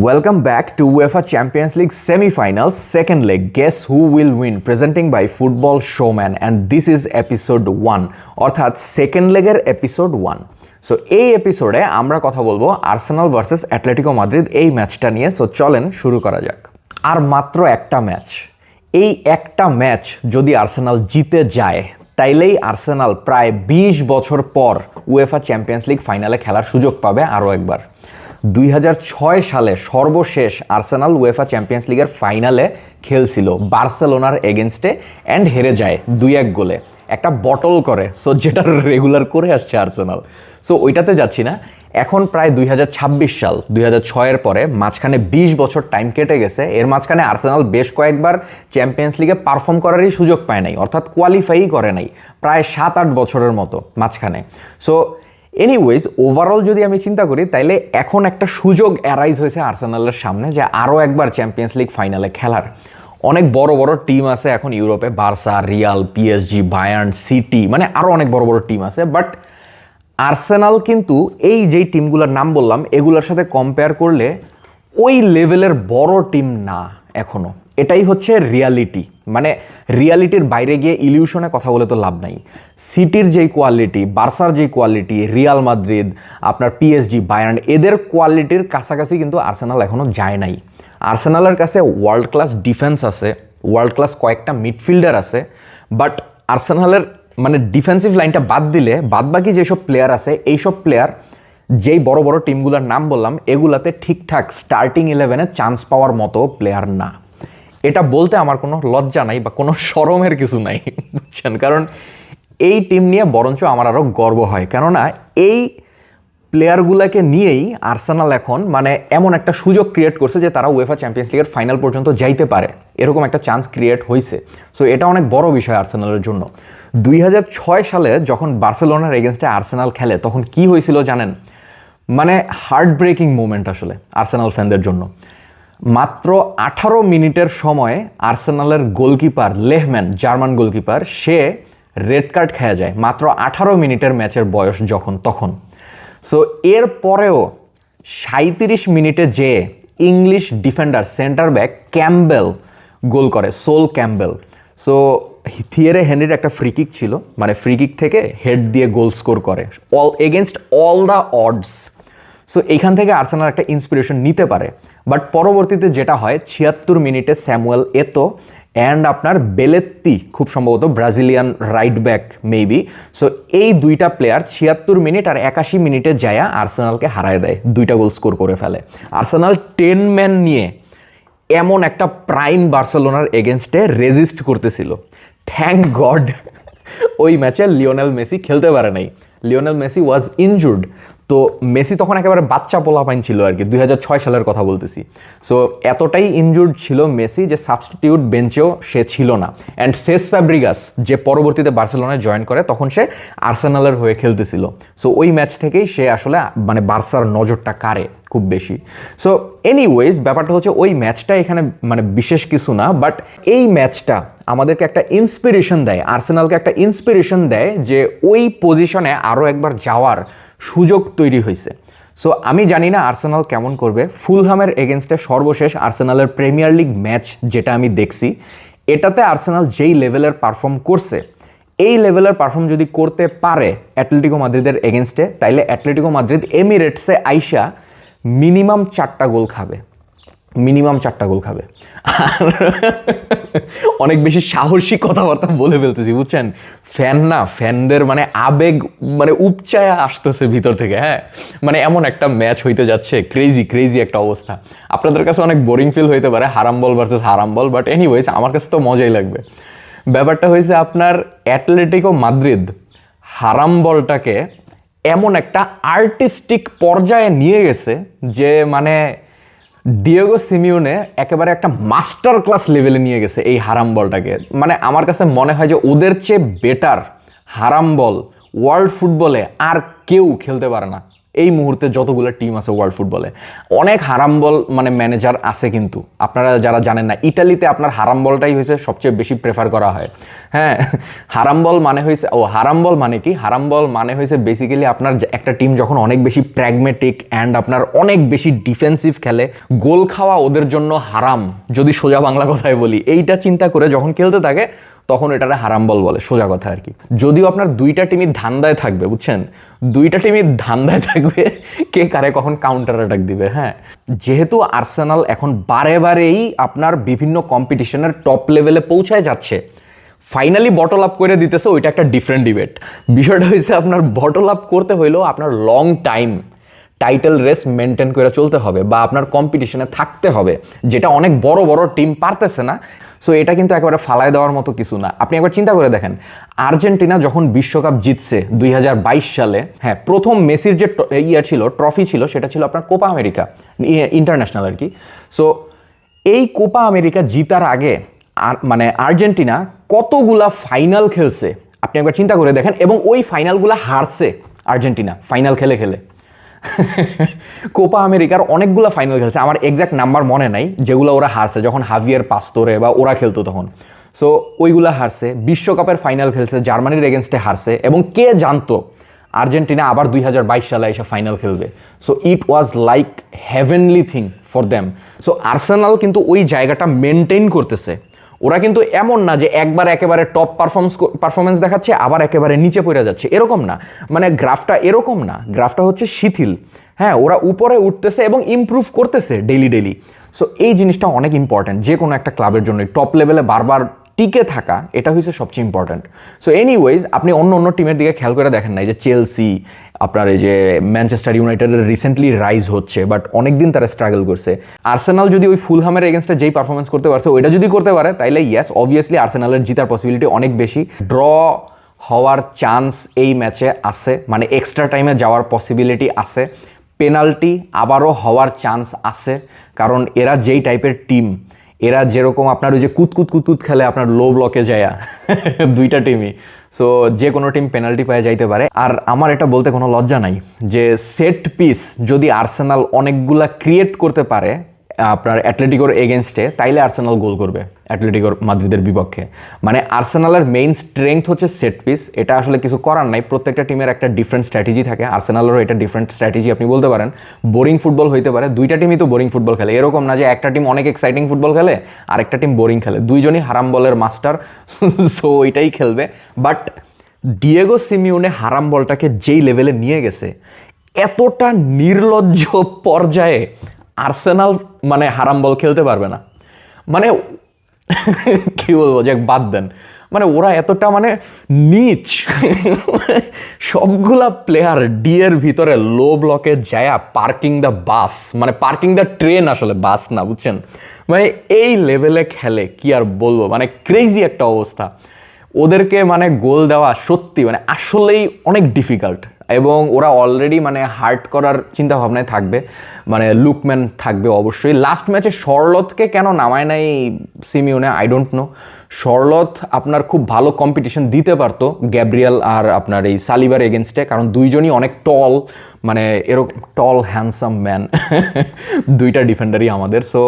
Welcome back to UEFA Champions League semi-finals second leg. Guess who will win? Presenting by Football Showman, and this is episode 1 অর্থাৎ second লেগের episode 1. So এই এপিসোডে আমরা কথা বলবো Arsenal versus Atletico Madrid এই ম্যাচটা নিয়ে। So চলেন শুরু করা যাক। আর মাত্র একটা ম্যাচ, এই একটা ম্যাচ যদি আর্সেনাল জিতে যায় তাইলেই আর্সেনাল প্রায় 20 বছর পর উয়েফা চ্যাম্পিয়ন্স লিগ ফাইনালে খেলার সুযোগ পাবে আরও একবার। 2006 সালে সর্বশেষ আর্সেনাল উয়েফা চ্যাম্পিয়ন্স লিগের ফাইনালে খেলছিল বার্সেলোনার এগেনস্টে অ্যান্ড হেরে যায় 2-1 গোলে, একটা বটল করে। সো যেটা রেগুলার করে আসছে আর্সেনাল। সো ওইটাতে যাচ্ছি না, এখন প্রায় 2026 সাল, 2006-এর পরে মাঝখানে 20 বছর টাইম কেটে গেছে। এর মাঝখানে আর্সেনাল বেশ কয়েকবার চ্যাম্পিয়ন্স লিগে পারফর্ম করারই সুযোগ পায় নাই, অর্থাৎ কোয়ালিফাই করে নাই প্রায় 7-8 বছরের মতো মাঝখানে। সো এনিওয়েজ ওভারঅল যদি আমি চিন্তা করি তাইলে এখন একটা সুযোগ অ্যারাইজ হয়েছে আর্সেনালের সামনে যে আরও একবার চ্যাম্পিয়ন্স লিগ ফাইনালে খেলার। অনেক বড় বড় টিম আছে এখন ইউরোপে, Barca, Real, PSG, Bayern, city, মানে আরও অনেক বড় বড় টিম আছে। বাট আর্সেনাল কিন্তু এই যেই টিমগুলোর নাম বললাম এগুলোর সাথে কম্পেয়ার করলে ওই লেভেলের বড় টিম না এখনও। এটাই হচ্ছে রিয়ালিটি। মানে রিয়ালিটির বাইরে গিয়ে ইলিউশনে কথা বলে তো লাভ নাই। সিটির যেই কোয়ালিটি, বার্সার যেই কোয়ালিটি, রিয়াল মাদ্রিদ, আপনার পিএসজি, বায়ার্ন, এদের কোয়ালিটির কাছাকাছি কিন্তু আর্সেনাল এখনও যায় নাই। আর্সেনালের কাছে ওয়ার্ল্ড ক্লাস ডিফেন্স আছে, ওয়ার্ল্ড ক্লাস কয়েকটা মিডফিল্ডার আছে, বাট আর্সেনালের মানে ডিফেন্সিভ লাইনটা বাদ দিলে বাদবাকি যেসব প্লেয়ার আছে এইসব প্লেয়ার যেই বড় বড় টিমগুলোর নাম বললাম এগুলাতে ঠিকঠাক স্টার্টিং 11-এ চান্স পাওয়ার মতো প্লেয়ার না। এটা বলতে আমার কোনো লজ্জা নাই বা কোনো শরমের কিছু নাই, বুঝছেন? কারণ এই টিম নিয়ে বরঞ্চ আমার আরও গর্ব হয়, কেননা এই প্লেয়ারগুলোকে নিয়েই আর্সেনাল এখন মানে এমন একটা সুযোগ ক্রিয়েট করছে যে তারা উয়েফা চ্যাম্পিয়ন্স লিগের ফাইনাল পর্যন্ত যাইতে পারে, এরকম একটা চান্স ক্রিয়েট হয়েছে। সো এটা অনেক বড় বিষয় আর্সেনালের জন্য। 2006 সালে যখন বার্সেলোনার এগেনস্টে আর্সেনাল খেলে তখন কি হয়েছিল জানেন? মানে হার্ট ব্রেকিং মোমেন্ট আসলে আর্সেনাল ফ্যানদের জন্য। মাত্র 18 মিনিটের সময় আর্সেনালের গোলকিপার লেহম্যান, জার্মান গোলকিপার, সে রেড কার্ড খেয়ে যায় মাত্র 18 মিনিটের ম্যাচের বয়স তখন। সো এর পরেও 37 মিনিটে যে English defender centre back Campbell goal করে, সোল ক্যাম্বেল। সো থিয়েরে হেনরির একটা ফ্রি কিক ছিল, মানে ফ্রি কিক থেকে হেড দিয়ে গোল স্কোর করে against all the ods. So এইখান থেকে আর্সেনাল একটা ইন্সপিরেশন নিতে পারে। বাট পরবর্তীতে যেটা হয় 76 মিনিটে স্যামুয়েল এতো অ্যান্ড আপনার বেলেত্তি, খুব সম্ভবত Brazilian right back maybe. So এই দুইটা প্লেয়ার 76 মিনিট আর 81 মিনিটে যায়া আর্সেনালকে হারায় দেয়, দুইটা গোল স্কোর করে ফেলে। আর্সেনাল 10 ম্যান নিয়ে এমন একটা প্রাইম বার্সেলোনার এগেনস্টে রেজিস্ট করতেছিল। থ্যাংক গড ওই ম্যাচে লিওনেল মেসি খেলতে পারে নাই। লিওনেল মেসি ওয়াজ ইনজুর্ড। তো মেসি তখন একেবারে বাচ্চা পোলাপাইন ছিল আর কি, 2006 সালের কথা বলতেছি। সো এতটাই ইনজুর্ড ছিল মেসি যে সাবস্টিটিউট বেঞ্চেও সে ছিল না। অ্যান্ড সেস ফ্যাব্রিগাস যে পরবর্তীতে বার্সেলোনায় জয়েন করে তখন সে আর্সেনালের হয়ে খেলতেছিল। সো ওই ম্যাচ থেকেই সে আসলে মানে বার্সার নজরটা কাড়ে খুব বেশি। সো এনিওয়েজ ব্যাপারটা হচ্ছে ওই ম্যাচটা এখানে মানে বিশেষ কিছু না, বাট এই ম্যাচটা আমাদেরকে একটা ইন্সপিরেশন দেয়, আর্সেনালকে একটা ইন্সপিরেশন দেয় যে ওই পজিশনে আরও একবার যাওয়ার সুযোগ তৈরি হয়েছে। সো আমি জানি না আর্সেনাল কেমন করবে। ফুলহামের এগেনস্টে সর্বশেষ আর্সেনালের প্রিমিয়ার লিগ ম্যাচ যেটা আমি দেখছি, এটাতে আর্সেনাল যেই লেভেলের পারফর্ম করছে, এই লেভেলের পারফর্ম যদি করতে পারে অ্যাটলেটিকো মাদ্রিদের এগেনস্টে, তাইলে অ্যাটলেটিকো মাদ্রিদ এমিরেটসে আইসা মিনিমাম 4টা গোল খাবে, মিনিমাম 4টা গোল খাবে। আর অনেক বেশি সাহসী কথাবার্তা বলে ফেলতেছি, বুঝছেন? ফ্যানদের মানে আবেগ মানে উপচায়া আসতেছে ভিতর থেকে। হ্যাঁ, মানে এমন একটা ম্যাচ হইতে যাচ্ছে, ক্রেজি একটা অবস্থা। আপনাদের কাছে অনেক বোরিং ফিল হইতে পারে হারামবল ভার্সেস হারামবল, বাট এনিওয়েজ আমার কাছে তো মজাই লাগবে। ব্যাপারটা হয়েছে আপনার অ্যাটলেটিকো মাদ্রিদ হারামবলটাকে এমন একটা আর্টিস্টিক পর্যায়ে নিয়ে গেছে যে মানে ডিয়েগো সিমিওনে একেবারে একটা মাস্টার ক্লাস লেভেলে নিয়ে গেছে এই হারাম বলটাকে। মানে আমার কাছে মনে হয় যে ওদের চেয়ে বেটার হারাম বল ওয়ার্ল্ড ফুটবলে আর কেউ খেলতে পারে না, এই মুহূর্তে যতগুলো টিম আছে ওয়ার্ল্ড ফুটবলে। অনেক হারামবল মানে ম্যানেজার আছে, কিন্তু আপনারা যারা জানেন না, ইটালিতে আপনার হারামবলটাই হয়েছে সবচেয়ে বেশি প্রেফার করা হয়। হ্যাঁ, হারামবল মানে হয়েছে হারামবল মানে কি, হারামবল মানে হয়েছে বেসিক্যালি আপনার একটা টিম যখন অনেক বেশি প্র্যাগমেটিক অ্যান্ড আপনার অনেক বেশি ডিফেন্সিভ খেলে, গোল খাওয়া ওদের জন্য হারাম, যদি সোজা বাংলা কথায় বলি। এইটা চিন্তা করে যখন খেলতে থাকে তখন এটারে হারামবল বলে, সোজা কথা আর কি। যদিও আপনার দুইটা টিমই ধান্দায় থাকবে, বুঝছেন, দুইটা টিমই ধান্দায় থাকবে কে কারে কখন কাউন্টার অ্যাটাক দিবে। হ্যাঁ, যেহেতু আর্সেনাল এখন বারে বারেই আপনার বিভিন্ন কম্পিটিশনের টপ লেভেলে পৌঁছায় যাচ্ছে, ফাইনালি বটল আপ করে দিতেছে, ওইটা একটা ডিফারেন্ট ডিবেট। বিষয়টা হয়েছে আপনার বটল আপ করতে হইলেও আপনার long time title race maintain করে চলতে হবে বা আপনার কম্পিটিশনে থাকতে হবে, যেটা অনেক বড় বড় টিম পারতেছে না। সো এটা কিন্তু একেবারে ফালায় দেওয়ার মতো কিছু না। আপনি একবার চিন্তা করে দেখেন, আর্জেন্টিনা যখন বিশ্বকাপ জিতছে 2022 সালে, হ্যাঁ, প্রথম মেসির যে ছিল, ট্রফি ছিল, সেটা ছিল আপনার কোপা আমেরিকা ইন্টারন্যাশনাল আর কি। সো এই কোপা আমেরিকা জিতার আগে মানে আর্জেন্টিনা কতগুলা ফাইনাল খেলছে আপনি একবার চিন্তা করে দেখেন, এবং ওই ফাইনালগুলো হারছে আর্জেন্টিনা ফাইনাল খেলে খেলে। কোপা আমেরিকার অনেকগুলো ফাইনাল খেলছে, আমার এক্স্যাক্ট নাম্বার মনে নাই, যেগুলো ওরা হারছে যখন হাভিয়ার পাস্তোরে বা ওরা খেলতো তখন। সো ওইগুলা হারছে। বিশ্বকাপের ফাইনাল খেলছে, জার্মানির এগেনস্টে হারছে, এবং কে জানতো আর্জেন্টিনা আবার 2022 সালে এসে ফাইনাল খেলবে। So it was like heavenly thing for them. So Arsenal কিন্তু ওই জায়গাটা মেনটেন করতেছে। ওরা কিন্তু এমন না যে একবার একেবারে টপ পারফরমেন্স দেখাচ্ছে আবার একেবারে নিচে পড়ে যাচ্ছে, এরকম না। মানে গ্রাফটা এরকম না, গ্রাফটা হচ্ছে শিথিল। হ্যাঁ, ওরা উপরে উঠতেছে এবং ইমপ্রুভ করতেছে ডেইলি। সো এই জিনিসটা অনেক ইম্পর্ট্যান্ট যে কোনো একটা ক্লাবের জন্য, টপ লেভেলে বারবার টিকে থাকা, এটা হচ্ছে সবচেয়ে ইম্পর্ট্যান্ট। সো এনিওয়েজ, আপনি অন্য অন্য টিমের দিকে খেয়াল করে দেখেন না, এই যে চেলসি, আপনার এই যে ম্যানচেস্টার ইউনাইটেডের রিসেন্টলি রাইজ হচ্ছে, বাট অনেকদিন তারা স্ট্রাগল করছে। আর্সেনাল যদি ওই ফুলহামের এগেনস্টে যেই পারফরমেন্স করতে পারছে, ওইটা যদি করতে পারে, তাইলে ইয়েস, অবভিয়াসলি আর্সেনালের জিতার পসিবিলিটি অনেক বেশি। ড্র হওয়ার চান্স এই ম্যাচে আছে, মানে এক্সট্রা টাইমে যাওয়ার পসিবিলিটি আছে। পেনাল্টি আবারও হওয়ার চান্স আছে, কারণ এরা যেই টাইপের টিম, এরা যেরকম আপনার ওই যে কুতকুত খেলে আপনার লো ব্লকে যায় দুইটা টিমই। সো যে কোনো টিম পেনাল্টি পায়ে যাইতে পারে। আর আমার এটা বলতে কোনো লজ্জা নাই যে সেট পিস যদি আর্সেনাল অনেকগুলা ক্রিয়েট করতে পারে আপনার অ্যাটলেটিকোর এগেনস্টে, তাইলে আর্সেনাল গোল করবে অ্যাটলেটিকোর মাদ্রিদের বিপক্ষে। মানে আর্সেনালের মেইন স্ট্রেংথ হচ্ছে সেট পিস। এটা আসলে কিছু করার নাই, প্রত্যেকটা টিমের একটা ডিফারেন্ট স্ট্র্যাটেজি থাকে। আর্সেনালেরও এটা ডিফারেন্ট স্ট্র্যাটেজি, আপনি বলতে পারেন বোরিং ফুটবল হইতে পারে। দুইটা টিমই তো বোরিং ফুটবল খেলে, এরকম না যে একটা টিম অনেক এক্সাইটিং ফুটবল খেলে আর একটা টিম বোরিং খেলে। দুইজনই হারাম বলের মাস্টার, সো ওইটাই খেলবে। বাট ডিয়েগো সিমিওনে হারাম বলটাকে যেই লেভেলে নিয়ে গেছে, এতটা নির্লজ্জ পর্যায়ে আর্সেনাল মানে হারাম বল খেলতে পারবে না। মানে কি বলবো, যে বাদ দেন, মানে ওরা এতটা মানে নিচ, সবগুলা প্লেয়ার ডিয়ের ভিতরে লো ব্লকে যায় পার্কিং দ্য বাস, মানে পার্কিং দ্য ট্রেন, আসলে বাস না, বুঝছেন। মানে এই লেভেলে খেলে কি আর বলবো, মানে ক্রেজি একটা অবস্থা। ওদেরকে মানে গোল দেওয়া সত্যি মানে আসলেই অনেক ডিফিকাল্ট, এবং ওরা অলরেডি মানে হার্ট করার চিন্তা ভাবনায় থাকবে। মানে লুকম্যান থাকবে অবশ্যই। লাস্ট ম্যাচে শর্লথকে কেন নামায় নাই সিমিওনে, আই ডোন্ট নো। শর্লথ আপনার খুব ভালো কম্পিটিশন দিতে পারতো গ্যাব্রিয়েল আর আপনার এই সালিবার এগেনস্টে, কারণ দুইজনই অনেক টল, মানে এরকম টল হ্যান্ডসাম ম্যান দুইটা ডিফেন্ডারই আমাদের। সো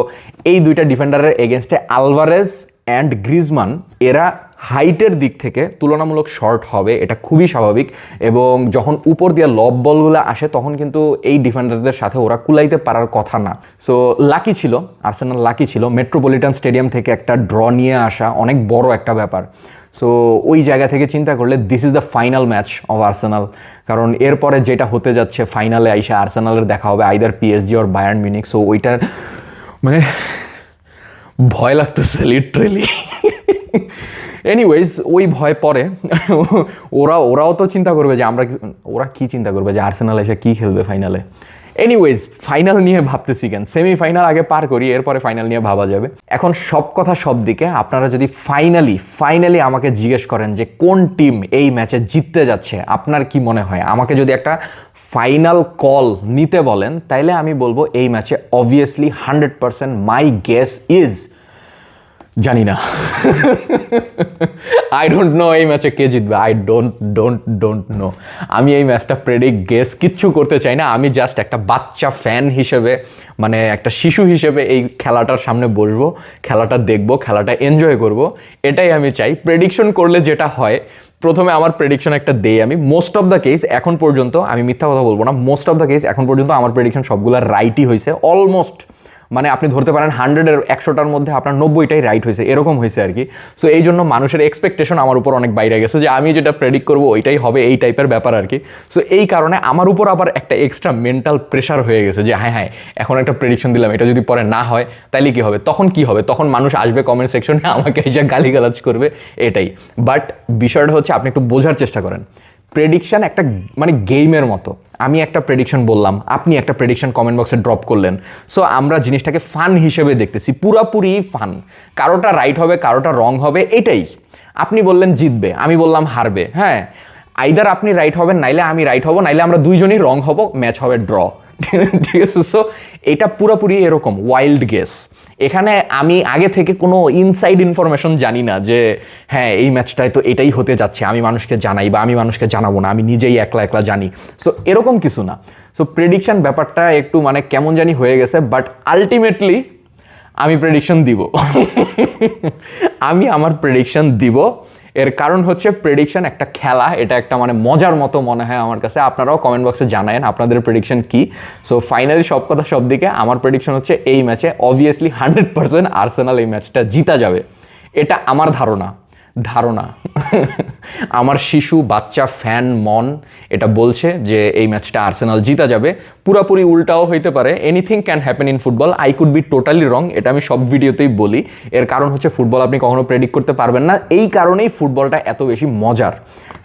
এই দুইটা ডিফেন্ডারের এগেনস্টে আলভারেজ অ্যান্ড গ্রিজমান, এরা হাইটের দিক থেকে তুলনামূলক শর্ট হবে, এটা খুবই স্বাভাবিক। এবং যখন উপর দিয়ে লব বলগুলো আসে তখন কিন্তু এই ডিফেন্ডারদের সাথে ওরা কুলাইতে পারার কথা না। সো লাকি ছিল আর্সেনাল, লাকি ছিল মেট্রোপলিটন স্টেডিয়াম থেকে একটা ড্র নিয়ে আসা, অনেক বড় একটা ব্যাপার। সো ওই জায়গা থেকে চিন্তা করলে this is the final match of Arsenal, কারণ এরপরে যেটা হতে যাচ্ছে ফাইনালে আইসা আর্সেনালের দেখা হবে either PSG or Bayern Munich. So ওইটার মানে ভয় লাগতেছে লিটারেলি। এনিওয়েজ, ওই ভয় পরে ওরাও তো চিন্তা করবে যে ওরা কি চিন্তা করবে যে আর্সেনাল এসে কি খেলবে ফাইনালে। এনিওয়েজ, ফাইনাল নিয়ে ভাবতেছি কেন, সেমিফাইনাল আগে পার করি, এরপরে ফাইনাল নিয়ে ভাবা যাবে। এখন সব কথা সব দিকে, আপনারা যদি ফাইনালি আমাকে জিজ্ঞেস করেন যে কোন টিম এই ম্যাচে জিততে যাচ্ছে, আপনার কি মনে হয়, আমাকে যদি একটা ফাইনাল কল নিতে বলেন, তাইলে আমি বলবো এই ম্যাচে অবভিয়াসলি 100% মাই গেস ইজ জানি না। আই ডোন্ট নো এই ম্যাচে কে জিতবে। I don't know. আমি এই ম্যাচটা প্রেডিক্ট গেস কিচ্ছু করতে চাই না। আমি জাস্ট একটা বাচ্চা ফ্যান হিসেবে, মানে একটা শিশু হিসেবে এই খেলাটার সামনে বসবো, খেলাটা দেখবো, খেলাটা এনজয় করব, এটাই আমি চাই। প্রেডিকশন করলে যেটা হয়, প্রথমে আমার প্রেডিকশন একটা দেই আমি। মোস্ট অফ দ্য কেস এখন পর্যন্ত, আমি মিথ্যা কথা বলবো না, মোস্ট অফ দ্য কেস এখন পর্যন্ত আমার প্রেডিকশন সবগুলো রাইটই হয়েছে অলমোস্ট। মানে আপনি ধরতে পারেন 100-এর 100টার মধ্যে আপনার 90টাই রাইট হয়েছে, এরকম হয়েছে আর কি। সো এই জন্য মানুষের এক্সপেকটেশন আমার উপর অনেক বাইরে গেছে যে আমি যেটা প্রেডিক্ট করবো ওইটাই হবে, এই টাইপের ব্যাপার আর কি। সো এই কারণে আমার উপর আবার একটা এক্সট্রা মেন্টাল প্রেশার হয়ে গেছে যে হ্যাঁ এখন একটা প্রেডিকশন দিলাম, এটা যদি পরে না হয় তাইলে কি হবে, তখন কি হবে, তখন মানুষ আসবে কমেন্ট সেকশনে আমাকে এসে গালিগালাজ করবে, এটাই। বাট বিষয়টা হচ্ছে আপনি একটু বোঝার চেষ্টা করেন, প্রেডিকশন একটা মানে গেমের মতো। আমি একটা প্রেডিকশন বললাম, আপনি একটা প্রেডিকশন কমেন্ট বক্সে ড্রপ করলেন। সো আমরা জিনিসটাকে ফান হিসেবে দেখতেছি, পুরাপুরি ফান। কারোটা রাইট হবে, কারোটা রং হবে, এটাই। আপনি বললেন জিতবে, আমি বললাম হারবে, হ্যাঁ, আইদার আপনি রাইট হবেন, নাইলে আমি রাইট হব, নাইলে আমরা দুইজনই রং হব, ম্যাচ হবে ড্র। ঠিক আছে? সো এটা পুরোপুরি এরকম ওয়াইল্ড গেস। এখানে আমি আগে থেকে কোনো ইনসাইড ইনফরমেশন জানি না যে হ্যাঁ এই ম্যাচটায় তো এটাই হতে যাচ্ছে, আমি মানুষকে জানাই বা আমি মানুষকে জানাবো না, আমি নিজেই একলা একলা জানি। সো এরকম কিছু না। সো প্রেডিকশন ব্যাপারটা একটু মানে কেমন জানি হয়ে গেছে, বাট আলটিমেটলি আমি প্রেডিকশন দিব। আমি আমার প্রেডিকশন দিব। এর কারণ হচ্ছে প্রেডিকশন একটা খেলা, এটা একটা মানে মজার মতো মনে হয় আমার কাছে। আপনারাও কমেন্ট বক্সে জানায়েন আপনাদের প্রেডিকশন কি। সো ফাইনালি সব কথা সব দিকে, আমার প্রেডিকশন হচ্ছে এই ম্যাচে অবভিয়াসলি 100% আর্সেনাল এই ম্যাচটা জিতা যাবে। এটা আমার ধারণা। আমার শিশু বাচ্চা ফ্যান মন এটা বলছে যে এই ম্যাচটা আর্সেনাল জিতা যাবে। পুরাপুরি উল্টাও হইতে পারে, anything can happen in football, I could be totally রং। এটা আমি সব ভিডিওতেই বলি। এর কারণ হচ্ছে ফুটবল আপনি কখনো প্রেডিক্ট করতে পারবেন না, এই কারণেই ফুটবলটা এত বেশি মজার।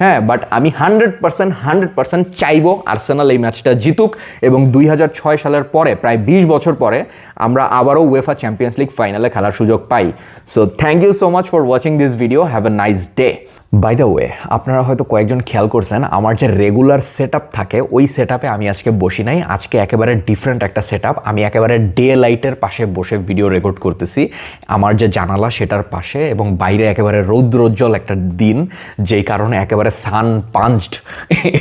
হ্যাঁ, বাট আমি 100% চাইবো আর্সেনাল এই ম্যাচটা জিতুক এবং 2006 সালের পরে, প্রায় 20 বছর পরে আমরা আবারও উয়েফা চ্যাম্পিয়ন্স লিগ ফাইনালে খেলার সুযোগ পাই। So thank you so much for watching this video. Have a nice day. By the way, আপনারা হয়তো কয়েকজন খেয়াল করছেন আমার যে রেগুলার সেট থাকে ওই সেট আমি আজকে বসি নাই। আজকে একেবারে ডিফারেন্ট একটা সেট আপ। আমি একেবারে ডে লাইটের পাশে বসে ভিডিও রেকর্ড করতেছি, আমার যে জানালা সেটার পাশে, এবং বাইরে একেবারে রৌদ্রোজ্জ্বল একটা দিন, যেই কারণে একেবারে সান পাঞ্চড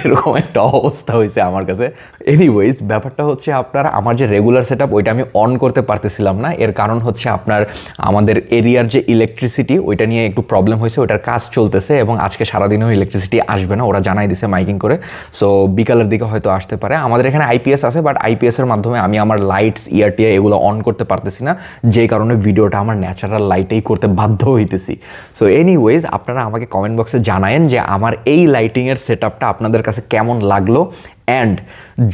এরকম একটা অবস্থা হয়েছে আমার কাছে। এনিওয়েজ, ব্যাপারটা হচ্ছে আপনার আমার যে রেগুলার সেট আপ ওইটা আমি অন করতে পারতেছিলাম না। এর কারণ হচ্ছে আপনার আমাদের এরিয়ার যে ইলেকট্রিসিটি ওইটা নিয়ে একটু প্রবলেম হয়েছে, ওইটার কাজ চলতেছে এবং আজকে সারাদিনেও ইলেকট্রিসিটি আসবে না, ওরা জানাই দিছে মাইকিং করে। সো বিকালের দিকে হয়তো আসতে পারে। আমাদের এখানে আইপিএস আছে, বাট আইপিএসের মাধ্যমে আমি আমার লাইটস ইয়ারটিয়া এগুলো অন করতে পারতেছি না, যেই কারণে ভিডিওটা আমার ন্যাচারাল লাইটেই করতে বাধ্য হইতেছি। সো এনিওয়েজ, আপনারা আমাকে কমেন্ট বক্সে জানায়েন যে আমার এই লাইটিংয়ের সেট আপটা আপনাদের কাছে কেমন লাগলো, অ্যান্ড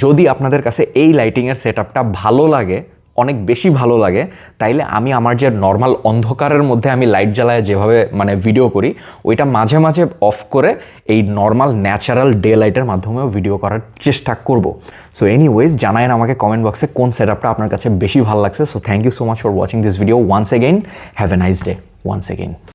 যদি আপনাদের কাছে এই লাইটিংয়ের সেট আপটা ভালো লাগে, অনেক বেশি ভালো লাগে, তাইলে আমি আমার যে নর্মাল অন্ধকারের মধ্যে আমি লাইট জ্বালায় যেভাবে মানে ভিডিও করি ওইটা মাঝে মাঝে অফ করে এই নর্মাল ন্যাচারাল ডে লাইটের মাধ্যমেও ভিডিও করার চেষ্টা করব। সো এনিওয়েজ, জানায়েন আমাকে কমেন্ট বক্সে কোন সেট আপটা আপনার কাছে বেশি ভালো লাগছে। So thank you so much for watching this video once again. Have a nice day once again.